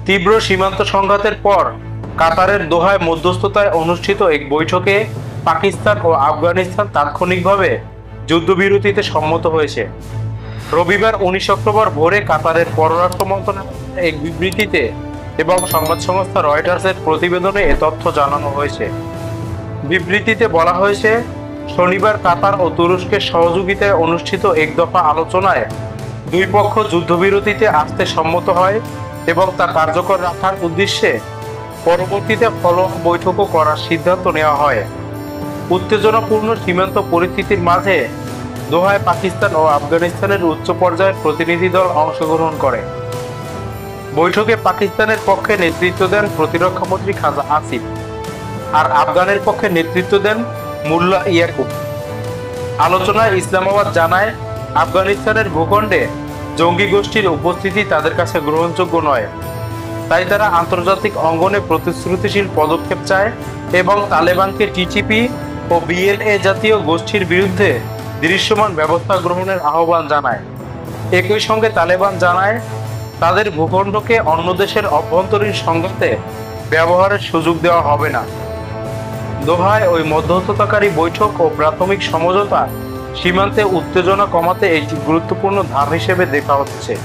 তীব্র সীমান্ত সংঘাতের পর কাতারের দোহায় মধ্যস্থতায় অনুষ্ঠিত এক বৈঠকে পাকিস্তান ও আফগানিস্তান তাৎক্ষণিকভাবে যুদ্ধবিরতিতে সম্মত হয়েছে। রবিবার 19 অক্টোবর ভোরে কাতারের পররাষ্ট্র মন্ত্রণালয়ের এক বিবৃতিতে এবং সংবাদ সংস্থা রয়টার্সের প্রতিবেদনে এ তথ্য জানানো হয়েছে। বিবৃতিতে বলা হয়েছে, শনিবার কাতার ও তুরস্কের সহযোগিতায় অনুষ্ঠিত এক দফা আলোচনায় দুই পক্ষ যুদ্ধবিরতিতে আসতে সম্মত হয় এবং তা কার্যকর রাখার উদ্দেশ্যে পরবর্তীতে ফলো-আপ বৈঠকও করার সিদ্ধান্ত নেওয়া হয়। উত্তেজনাপূর্ণ সীমান্ত পরিস্থিতির মাঝে দোহায় পাকিস্তান ও আফগানিস্তানের উচ্চ পর্যায়ের প্রতিনিধি দল অংশগ্রহণ করে। বৈঠকে পাকিস্তানের পক্ষে নেতৃত্ব দেন প্রতিরক্ষামন্ত্রী খাজা আসিফ, আর আফগানের পক্ষে নেতৃত্ব দেন মুল্লা ইয়াকুব। আলোচনায় ইসলামাবাদ জানায়, আফগানিস্তানের ভূখণ্ডে জঙ্গি গোষ্ঠীর উপস্থিতি তাদের কাছে গ্রহণযোগ্য নয়, তাই তারা আন্তর্জাতিক অঙ্গনে প্রতিশ্রুতিশীল পদক্ষেপ চায় এবং তালেবানকে টিটিপি ও বিএলএ জাতীয় গোষ্ঠীর বিরুদ্ধে দৃশ্যমান ব্যবস্থা গ্রহণের আহ্বান জানায়। একই সঙ্গে তালেবান জানায়, তাদের ভূখণ্ডকে অন্য দেশের অভ্যন্তরীণ সংঘাতে ব্যবহারের সুযোগ দেওয়া হবে না। দোহায় ওই মধ্যস্থতাকারী বৈঠক ও প্রাথমিক সমঝোতা সীমান্তে উত্তেজনা কমাতে একটি গুরুত্বপূর্ণ ধাপ হিসেবে দেখা হচ্ছে।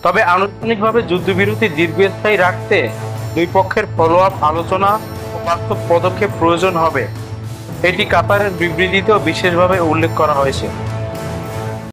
তবে আনুষ্ঠানিকভাবে যুদ্ধবিরতি দীর্ঘস্থায়ী রাখতে দুই পক্ষের ফলো-আপ আলোচনা ও বাস্তব পদক্ষেপ প্রয়োজন হবে, এটি কাতারের বিবৃতিতেও বিশেষভাবে উল্লেখ করা হয়েছে।